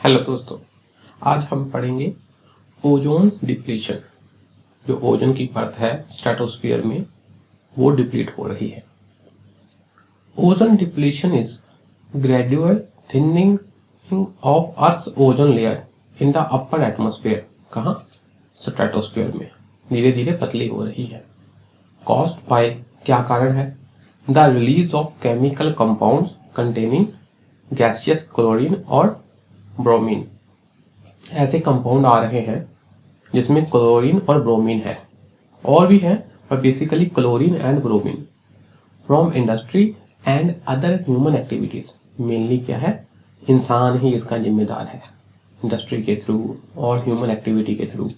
Hello दोस्तों, आज हम पढ़ेंगे ओजोन डिप्लीशन। जो ओजोन की परत है स्ट्रेटोस्फीयर में, वो डिप्लीट हो रही है। Ozone depletion is gradual thinning of earth's ozone layer in the upper atmosphere. कहाँ? स्ट्रेटोस्फीयर में धीरे धीरे पतली हो रही है। कॉज्ड बाय, क्या कारण है? The release of chemical compounds containing gaseous chlorine और ब्रोमीन। ऐसे कंपाउंड आ रहे हैं जिसमें क्लोरीन और ब्रोमीन है, और भी है, पर basically chlorine and bromine from industry and other human activities. Mainly क्या है? इंसान ही इसका जिम्मेदार है, इंडस्ट्री के थ्रू और ह्यूमन एक्टिविटी के through.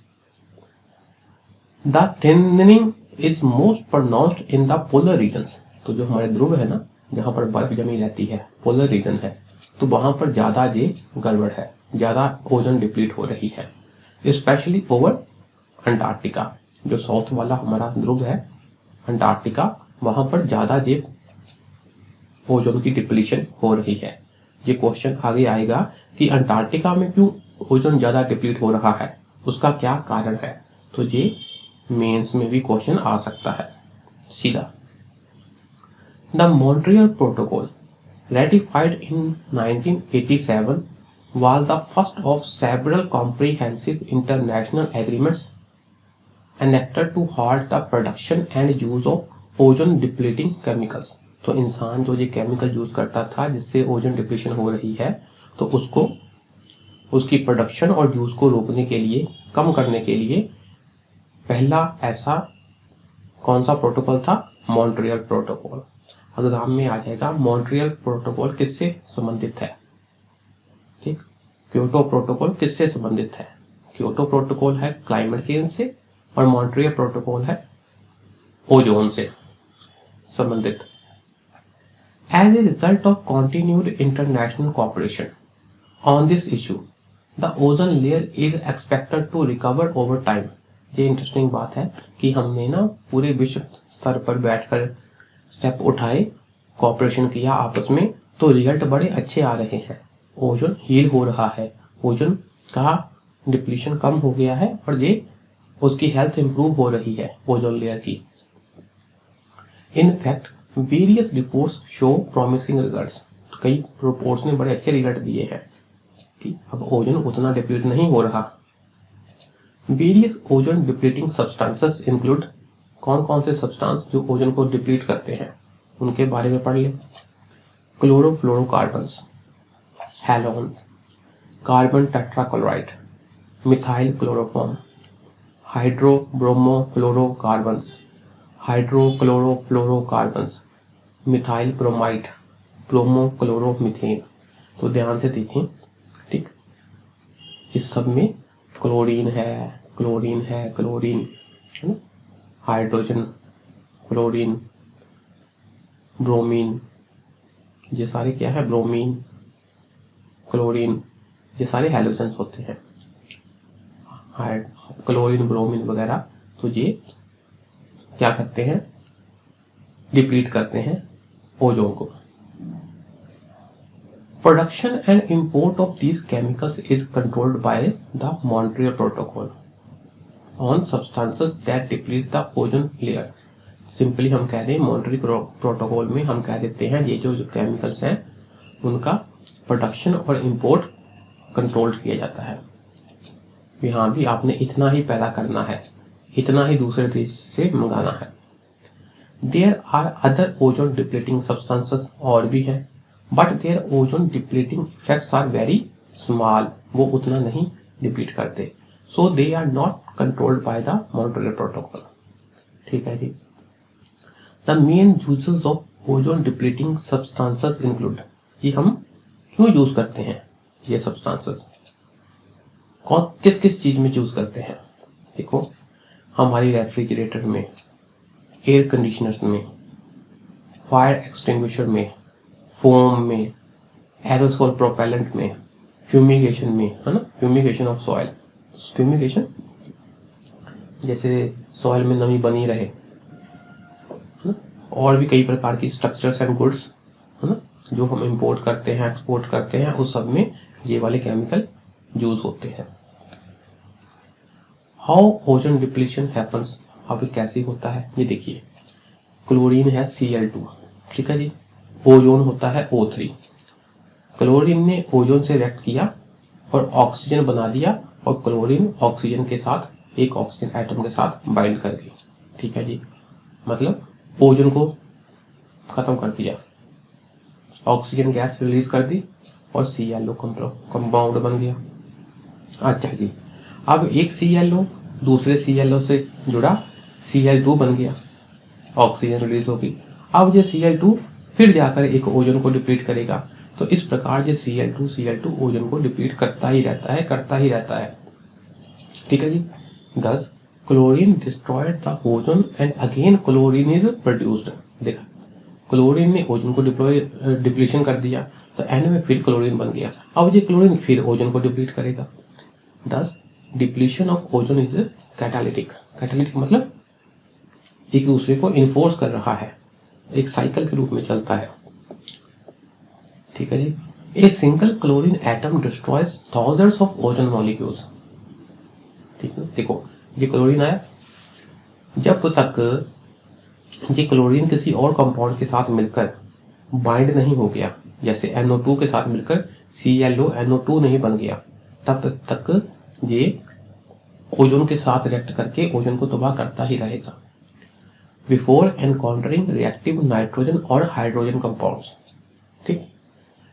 The thinning is most pronounced in the polar regions. तो जो हमारे ध्रुव है ना, जहां पर बर्फ जमी रहती है, पोलर रीजन है, तो वहां पर ज्यादा ये गड़बड़ है, ज्यादा ओजोन डिप्लीट हो रही है। स्पेशली ओवर अंटार्कटिका, जो साउथ वाला हमारा ध्रुव है अंटार्कटिका, वहां पर ज्यादा ये ओजोन की डिप्लीशन हो रही है। ये क्वेश्चन आगे आएगा कि अंटार्कटिका में क्यों ओजोन ज्यादा डिप्लीट हो रहा है, उसका क्या कारण है। तो ये मेंस में भी क्वेश्चन आ सकता है सीधा। The Montreal protocol ratified in 1987 was the first of several comprehensive international agreements enacted to halt the production and use of ozone depleting chemicals। तो इंसान जो ये केमिकल यूज करता था जिससे ओजोन डिप्लीशन हो रही है, तो उसको, उसकी प्रोडक्शन और यूज को रोकने के लिए, कम करने के लिए पहला ऐसा कौन सा प्रोटोकॉल था? Montreal protocol. एग्जाम में आ जाएगा मॉन्ट्रियल प्रोटोकॉल किससे संबंधित है। ठीक, क्योटो प्रोटोकॉल किससे संबंधित है? क्योटो प्रोटोकॉल है क्लाइमेट चेंज से, और मॉन्ट्रियल प्रोटोकॉल है ओजोन से संबंधित। As a result of continued international cooperation on this issue, the ozone layer is expected to recover over time. ये इंटरेस्टिंग बात है कि हमने ना पूरे विश्व स्तर पर बैठकर स्टेप उठाए, कोऑपरेशन किया आपस में, तो रिजल्ट बड़े अच्छे आ रहे हैं। ओजोन हील हो रहा है, ओजोन का डिप्लीशन कम हो गया है, और ये उसकी हेल्थ इंप्रूव हो रही है ओजोन लेयर की। In fact various reports show promising results. कई रिपोर्ट्स ने बड़े अच्छे रिजल्ट दिए हैं कि अब ओजोन उतना डिप्लीट नहीं हो रहा। Various ozone depleting substances include, कौन कौन से सब्सटेंस जो ओजोन को डिप्लीट करते हैं उनके बारे में पढ़ ले। Chlorofluorocarbons, halon, carbon tetrachloride, methyl chloroform, hydrobromofluorocarbons, hydrochlorofluorocarbons, methyl bromide, bromochloromethane. तो ध्यान से देखें, ठीक, इस सब में क्लोरीन है, क्लोरीन है, क्लोरीन है ना, हाइड्रोजन, क्लोरीन, ब्रोमीन, ये सारे क्या है? ब्रोमीन, क्लोरीन, ये सारे हैलोजन्स होते हैं, क्लोरीन, ब्रोमीन वगैरह। तो ये क्या करते हैं? डिप्लीट करते हैं ओजोन को। Production and import of these chemicals is controlled by the Montreal protocol on substances that deplete the ozone layer. Simply हम कह दें, मॉन्ट्रियल प्रोटोकॉल में हम कह देते हैं ये जो केमिकल्स हैं उनका प्रोडक्शन और इंपोर्ट कंट्रोल किया जाता है। यहाँ भी आपने इतना ही पैदा करना है, इतना ही दूसरे देश से मंगाना है। There are other ozone depleting substances, और भी है, but their ozone depleting effects are very small. वो उतना नहीं डिप्लीट करते, so they are not controlled by the Montreal protocol. ठीक है जी। The main uses of ozone depleting substances include, ये हम क्यों यूज करते हैं ये सब्सटेंसेस, कौन किस किस चीज में यूज करते हैं? देखो, हमारी रेफ्रिजरेटर में, एयर कंडीशनर्स में, फायर एक्सटिंग्विशर में, फोम में, एरोसोल प्रोपेलेंट में, फ्यूमिगेशन में, है ना, फ्यूमिगेशन ऑफ सॉइल, फ्यूमिगेशन जैसे सॉइल में नमी बनी रहे, और भी कई प्रकार की स्ट्रक्चर्स एंड गुड्स, है ना, जो हम इंपोर्ट करते हैं, एक्सपोर्ट करते हैं, उस सब में ये वाले केमिकल यूज होते हैं। हाउ ओजोन डिप्लीशन हैपन्स, अब कैसे होता है ये देखिए। क्लोरीन है Cl2, ठीक है जी, ओजोन होता है O3। क्लोरीन ने ओजोन से रिएक्ट किया और ऑक्सीजन बना दिया, और क्लोरीन ऑक्सीजन के साथ एक ऑक्सीजन एटम के साथ बाइंड कर गई, ठीक है जी, मतलब ओजोन को खत्म कर दिया, ऑक्सीजन गैस रिलीज कर दी और ClO कंपाउंड बन गया। अच्छा जी, अब एक ClO दूसरे ClO से जुड़ा, Cl2 बन गया, ऑक्सीजन रिलीज होगी। अब ये Cl2 फिर जाकर एक ओजोन को डिप्लीट करेगा, तो इस प्रकार ये Cl2 ओजोन को डिप्लीट करता ही रहता है, ठीक है जी। दस chlorine destroyed the ozone and again chlorine is produced. देखा, क्लोरीन ने ओजोन को डिप्लीशन कर दिया, तो एंड में फिर क्लोरीन बन गया, अब ये क्लोरीन फिर ओजोन को डिप्लीट करेगा। दस depletion of ozone is catalytic. Catalytic मतलब एक दूसरे को इन्फोर्स कर रहा है, एक साइकिल के रूप में चलता है, ठीक है जी। A single chlorine atom destroys thousands of ozone molecules, ठीक है। देखो ये क्लोरीन आया, जब तक ये क्लोरीन किसी और कंपाउंड के साथ मिलकर बाइंड नहीं हो गया, जैसे NO2 के साथ मिलकर ClO नहीं बन गया, तब तक ये ओजोन के साथ रिएक्ट करके ओजोन को तबाह करता ही रहेगा। बिफोर एनकाउंटरिंग रिएक्टिव नाइट्रोजन और हाइड्रोजन कंपाउंड्स, ठीक,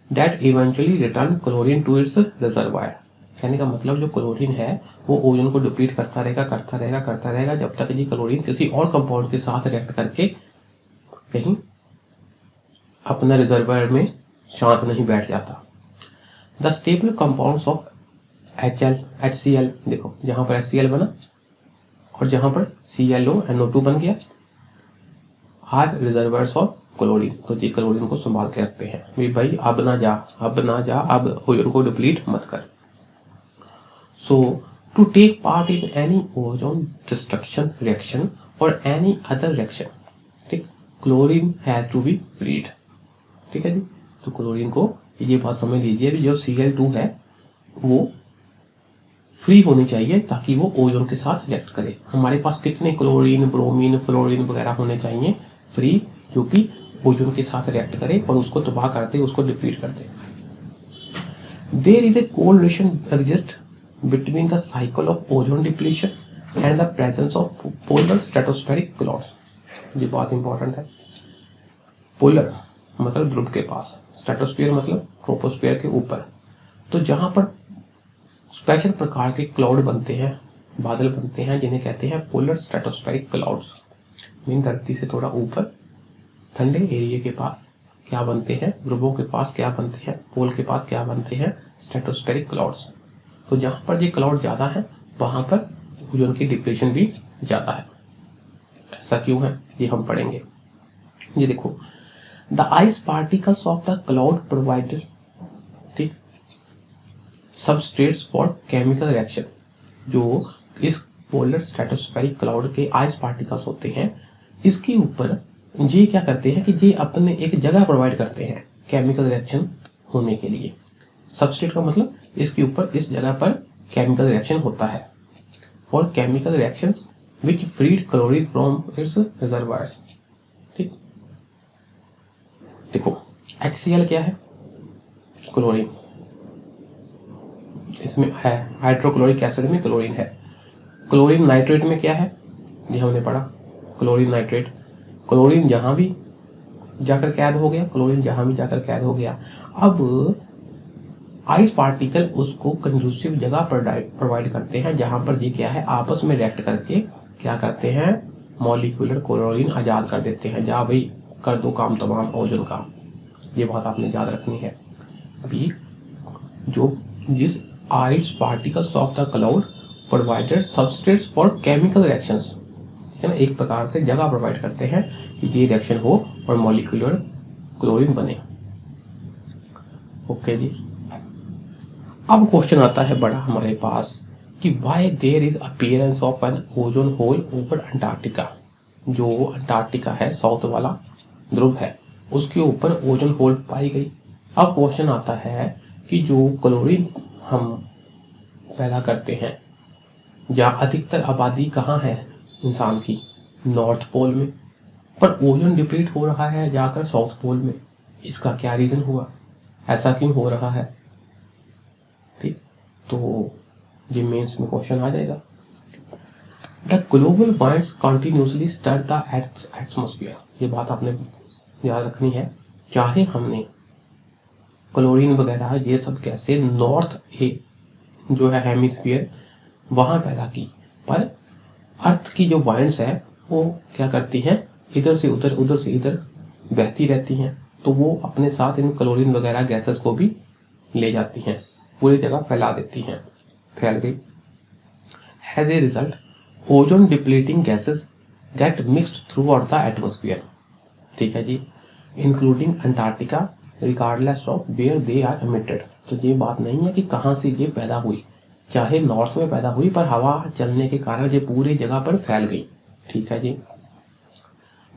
that eventually return chlorine to its reservoir. कहने का मतलब जो क्लोरीन है वो ओजोन को डिप्लीट करता रहेगा जब तक ये क्लोरीन किसी और कंपाउंड के साथ रिएक्ट करके कहीं अपना रिजर्वायर में शांत नहीं बैठ जाता। The stable compounds of HCl, देखो जहां पर HCl बना और जहां पर ClO बन गया, आर रिजर्वायर्स ऑफ क्लोरीन, तो ये क्लोरीन को संभाल के रखते हैं भाई अब ना जा, अब ओजोन को डिप्लीट मत कर। So, to take part in any ozone destruction reaction or any other reaction, ठीक, chlorine has to be freed, ठीक है जी। तो क्लोरीन को ये बात समझ लीजिए भी जो Cl2 है वो फ्री होनी चाहिए ताकि वो ओजोन के साथ रिएक्ट करे। हमारे पास कितने क्लोरीन, ब्रोमीन, फ्लोरीन वगैरह होने चाहिए फ्री, जो कि ओजोन के साथ रिएक्ट करे और उसको तबाह कर दे, उसको डिप्लीट कर दे। There is a correlation exists between the cycle of ozone depletion and the presence of polar stratospheric clouds। ये बात इंपॉर्टेंट है। पोलर मतलब ध्रुव के पास, स्ट्रेटोस्फीयर मतलब ट्रोपोस्फीयर के ऊपर, तो जहां पर स्पेशल प्रकार के क्लाउड बनते हैं, बादल बनते हैं, जिन्हें कहते हैं पोलर स्ट्रेटोस्फेरिक क्लाउड्स। मीन धरती से थोड़ा ऊपर ठंडे एरिया के पास क्या बनते हैं, ध्रुवों के पास क्या बनते हैं, पोल के पास क्या बनते हैं, स्ट्रेटोस्फेरिक क्लाउड्स। तो जहां पर ये क्लाउड ज्यादा है वहां पर ओजोन की डिप्लीशन भी ज्यादा है। ऐसा क्यों है ये हम पढ़ेंगे। ये देखो, the ice particles of the cloud provided, ठीक, सबस्ट्रेट्स फॉर केमिकल रिएक्शन। जो इस पोलर स्ट्रेटोस्फेरिक क्लाउड के आइस पार्टिकल्स होते हैं, इसके ऊपर ये क्या करते हैं कि ये अपने एक जगह प्रोवाइड करते हैं केमिकल रिएक्शन होने के लिए। सबस्ट्रेट का मतलब इसके ऊपर इस जगह पर केमिकल रिएक्शन होता है, for chemical reactions which freed chlorine from its reservoirs, ठीक। देखो HCl क्या है, क्लोरीन, इसमें है हाइड्रोक्लोरिक एसिड में क्लोरीन है। क्लोरीन नाइट्रेट में क्या है, ये हमने पढ़ा, क्लोरीन नाइट्रेट। क्लोरीन जहां भी जाकर कैद हो गया, क्लोरीन जहां भी जाकर कैद हो गया। अब आइस पार्टिकल उसको कंड्यूसिव जगह प्रोवाइड करते हैं जहां पर ये क्या है, आपस में रिएक्ट करके क्या करते हैं, मॉलिक्यूलर क्लोरीन आजाद कर देते हैं। जा भाई कर दो काम तमाम ओजोन का। ये बात आपने याद रखनी है। अभी जो जिस ice particles of the cloud provided substrates for chemical reactions, है ना, एक प्रकार से जगह प्रोवाइड करते हैं कि ये रिएक्शन हो और मॉलिक्यूलर क्लोरीन बने। ओके जी। अब क्वेश्चन आता है बड़ा हमारे पास कि why there is appearance of an ozone hole over Antarctica. जो अंटार्कटिका है, साउथ वाला ध्रुव है, उसके ऊपर ओजोन होल पाई गई। अब क्वेश्चन आता है कि जो क्लोरीन हम पैदा करते हैं। जहाँ अधिकतर आबादी कहाँ है इंसान की, नॉर्थ पोल में, पर ओजोन डिप्लीट हो रहा है जाकर साउथ पोल में। इसका क्या रीजन हुआ, ऐसा क्यों हो रहा है? ठीक, तो ये मेंस में क्वेश्चन आ जाएगा। The global warming continuously stir the atmosphere, ये बात आपने याद रखनी है। चाहे हमने क्लोरीन वगैरह ये सब गैसें नॉर्थ जो है हेमिस्फीयर वहां पैदा की, पर अर्थ की जो वाइंड्स है वो क्या करती हैं, इधर से उधर उधर से इधर बहती रहती हैं, तो वो अपने साथ इन क्लोरीन वगैरह गैसेस को भी ले जाती हैं, पूरी जगह फैला देती हैं, फैल गई। As a result ozone depleting gases get mixed throughout the atmosphere, ठीक है जी, including Antarctica regardless of where they are emitted. तो ये बात नहीं है कि कहाँ से ये पैदा हुई, चाहे नॉर्थ में पैदा हुई, पर हवा चलने के कारण ये पूरी जगह पर फैल गई, ठीक है जी।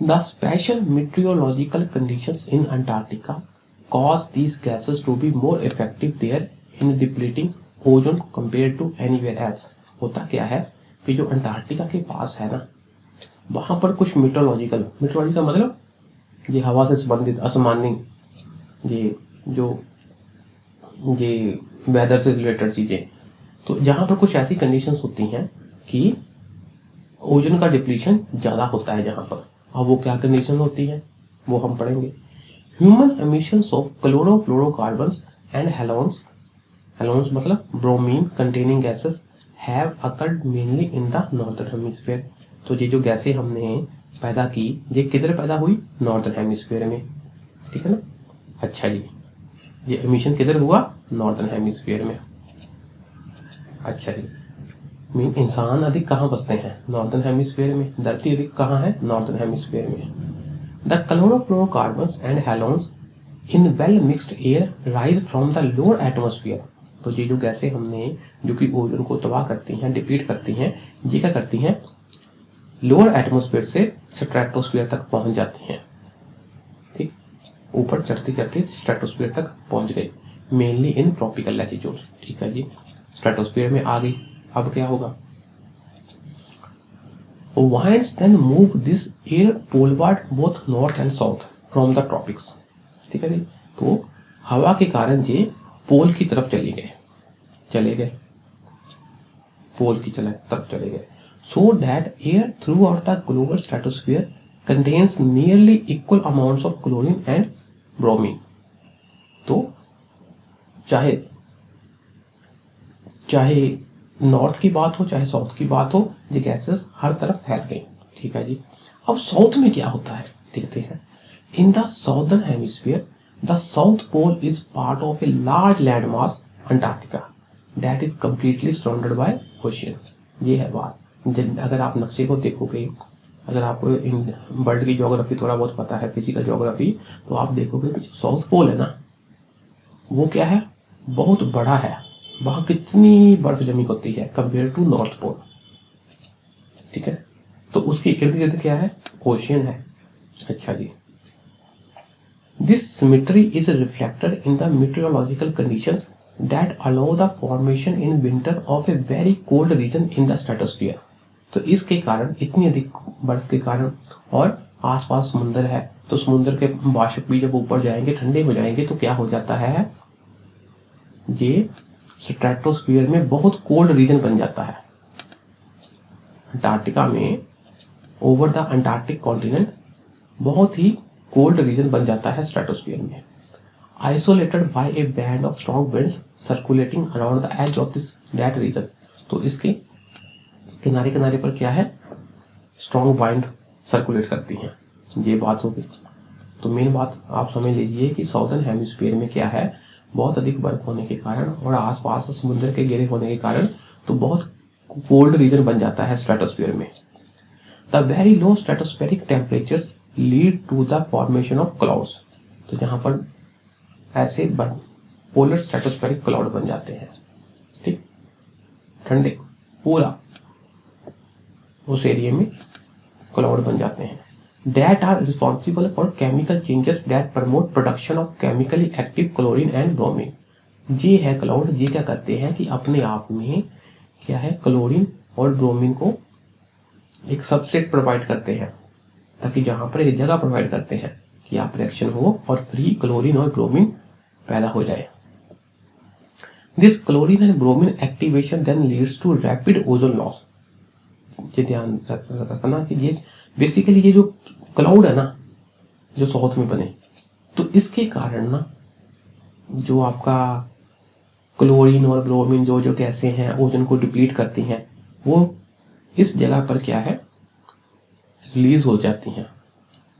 The special meteorological conditions in Antarctica cause these gases to be more effective there in depleting ozone compare to anywhere else. होता क्या है कि जो अंटार्कटिका के पास है ना, वहां पर कुछ मीटियोलॉजिकल मतलब ये हवा से संबंधित आसमानी ये वेदर से रिलेटेड चीजें, तो जहां पर कुछ ऐसी कंडीशंस होती हैं कि ओजोन का डिप्लीशन ज्यादा होता है जहां पर। अब वो क्या कंडीशन होती है वो हम पढ़ेंगे। Human emissions of chlorofluorocarbons and halons मतलब bromine containing gases have occurred mainly in the northern hemisphere. तो ये जो गैसें हमने पैदा की ये किधर पैदा हुई, नॉर्दर्न हेमिस्फीयर में, ठीक है ना। अच्छा जी, ये एमिशन किधर हुआ, नॉर्दर्न हेमिस्फीयर में। अच्छा जी, मीन इंसान अधिक कहाँ बसते हैं, नॉर्दर्न हेमिस्फीयर में। धरती अधिक कहाँ है, नॉर्दर्न हेमिस्फीयर में। The chlorofluorocarbons and halons in well mixed air rise from the lower atmosphere. तो ये जो गैसें हमने जो कि ओजोन को तबाह करती हैं, डिप्लीट करती हैं, ये क्या करती हैं, लोअर एटमोस्फियर से स्ट्रेटोस्फियर तक पहुंच जाती हैं, ठीक, ऊपर चढ़ती चढ़ती स्ट्रेटोस्फियर तक पहुंच गई, मेनली इन ट्रॉपिकल लैटिट्यूड, ठीक है जी। स्ट्रेटोस्फियर में आ गई, अब क्या होगा, winds then move this air poleward both north and south from the tropics, ठीक है जी। तो हवा के कारण ये पोल की तरफ चले गए पोल की तरफ चले गए, so that air throughout the global stratosphere contains nearly equal amounts of chlorine and bromine। तो चाहे नॉर्थ की बात हो चाहे साउथ की बात हो, ये गैसेस हर तरफ फैल गई, ठीक है जी। अब साउथ में क्या होता है देखते हैं। In the southern hemisphere the south pole is part of a large land mass Antarctica that is completely surrounded by ocean. ये है बात। अगर आप नक्शे को देखोगे, अगर आपको वर्ल्ड की ज्योग्राफी थोड़ा बहुत पता है, फिजिकल ज्योग्राफी, तो आप देखोगे कि जो साउथ पोल है ना, वो क्या है, बहुत बड़ा है। वहां कितनी बर्फ जमी होती है कंपेयर टू नॉर्थ पोल, ठीक है। तो उसके इर्द गिर्द क्या है, ओशियन है। अच्छा जी, this symmetry is reflected in the meteorological conditions that allow the formation in winter of a very cold region in the stratosphere. तो इसके कारण, इतनी अधिक बर्फ के कारण, और आसपास समुद्र है, तो समुद्र के वाष्प भी जब ऊपर जाएंगे, ठंडे हो जाएंगे, तो क्या हो जाता है, ये स्ट्रेटोस्फीयर में बहुत कोल्ड रीजन बन जाता है। अंटार्कटिका में, ओवर द अंटार्कटिक कॉन्टिनेंट, बहुत ही कोल्ड रीजन बन जाता है स्ट्रेटोस्फीयर में। Isolated by a band of strong winds circulating around the edge of that region. तो इसके किनारे किनारे पर क्या है, स्ट्रॉन्ग वाइंड सर्कुलेट करती हैं, ये बात होगी। तो मेन बात आप समझ लीजिए कि साउदर्न हेमिस्फीयर में क्या है, बहुत अधिक बर्फ होने के कारण और आसपास समुद्र के घिरे होने के कारण, तो बहुत कोल्ड रीजन बन जाता है स्ट्रेटोस्फीयर में। The very low stratospheric temperatures lead to the formation of clouds. तो जहां पर ऐसे पोलर स्ट्रेटोस्फेरिक क्लाउड बन जाते हैं, ठीक, ठंडे पूरा उस एरिया में क्लाउड बन जाते हैं, that are responsible for chemical changes that promote production of chemically active chlorine and bromine। ये है क्लाउड, ये क्या करते हैं कि अपने आप में क्या है, क्लोरीन और ब्रोमीन को एक सबसेट प्रोवाइड करते हैं, ताकि जहां पर एक जगह प्रोवाइड करते हैं कि आप रिएक्शन हो और फ्री क्लोरीन और ब्रोमीन पैदा हो जाए। This chlorine and bromine activation then leads to rapid ozone loss. ये ध्यान रखना कि ये बेसिकली ये जो क्लाउड है ना, जो साउथ में बने, तो इसके कारण ना जो आपका क्लोरीन और ब्रोमीन जो जो गैसें हैं ओजोन को डिप्लीट करती हैं, वो इस जगह पर क्या है, रिलीज हो जाती हैं।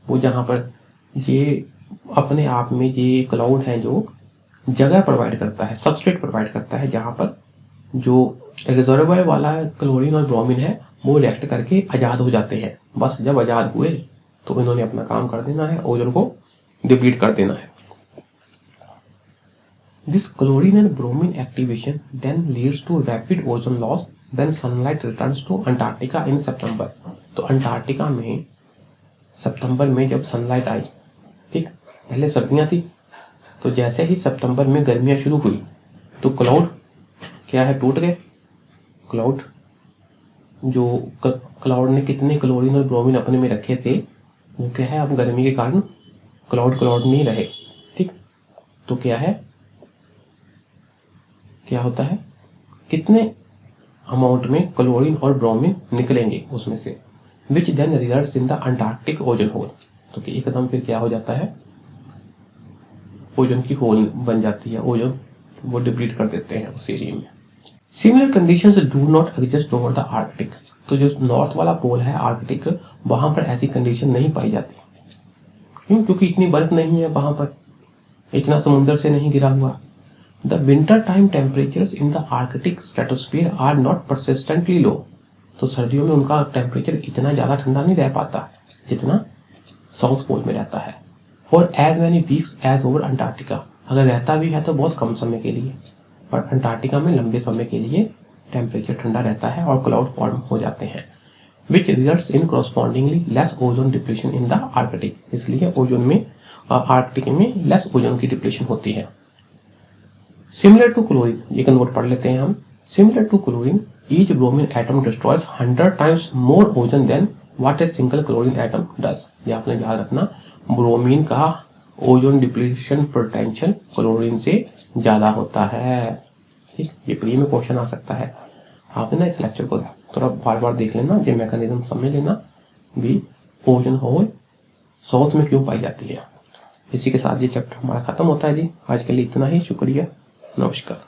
वो जहां पर ये अपने आप में ये क्लाउड है जो जगह प्रोवाइड करता है, सबस्ट्रेट प्रोवाइड करता है, जहां पर जो रिजर्वर वाला क्लोरीन और ब्रोमीन है वो रिएक्ट करके आजाद हो जाते हैं। बस जब आजाद हुए तो इन्होंने अपना काम कर देना है, ओजोन को डिप्लीट कर देना है। This chlorine and bromine activation then leads to rapid ozone loss when sunlight returns to Antarctica in September। तो अंटार्कटिका में सितंबर में जब सनलाइट आई, ठीक, पहले सर्दियां थी, तो जैसे ही सितंबर में गर्मियां शुरू हुई तो क्लाउड क्या है, टूट गए। क्लाउड जो क्लाउड ने कितने क्लोरीन और ब्रोमीन अपने में रखे थे वो क्या है, अब गर्मी के कारण क्लाउड नहीं रहे, ठीक। तो क्या है, क्या होता है, कितने अमाउंट में क्लोरीन और ब्रोमीन निकलेंगे उसमें से, which then results in the Antarctic ozone hole. तो कि एकदम फिर क्या हो जाता है, ओजोन की होल बन जाती है, ओजोन वो डिप्लीट कर देते हैं उस एरिया में। Similar conditions do not exist over the Arctic. तो जो नॉर्थ वाला पोल है आर्कटिक, वहां पर ऐसी कंडीशन नहीं पाई जाती। क्यों? क्योंकि इतनी बर्फ नहीं है वहां पर, इतना समुद्र से नहीं गिरा हुआ। The wintertime temperatures in the Arctic stratosphere are not persistently low। तो सर्दियों में उनका टेम्परेचर इतना ज्यादा ठंडा नहीं रह पाता जितना साउथ पोल में रहता है। For as many weeks as over Antarctica। अगर रहता भी है तो बहुत कम समय के लिए, पर अंटार्कटिका में लंबे समय के लिए टेम्परेचर ठंडा रहता है और क्लाउड फॉर्म हो जाते हैं, which results in correspondingly less ozone depletion in the Arctic। इसलिए ओजोन में आर्कटिक में लेस ओजोन की डिप्लेशन होती है। सिमिलर टू क्लोरीन, ये कन्वर्ट पढ़ लेते हैं हम। Similar to chlorine each bromine atom destroys 100 times more ozone than what a single chlorine atom does. ये आपने याद रखना, ब्रोमीन का ओजोन डिप्लीशन पोटेंशियल क्लोरीन से ज्यादा होता है, ठीक। ये प्री में क्वेश्चन आ सकता है, आपने ना इस लेक्चर को थोड़ा बार बार देख लेना, ये मैकेनिज्म समझ लेना भी ओजोन होल साउथ में क्यों पाई जाती है। इसी के साथ ये चैप्टर हमारा खत्म होता है जी। आज के लिए इतना ही, शुक्रिया, नमस्कार।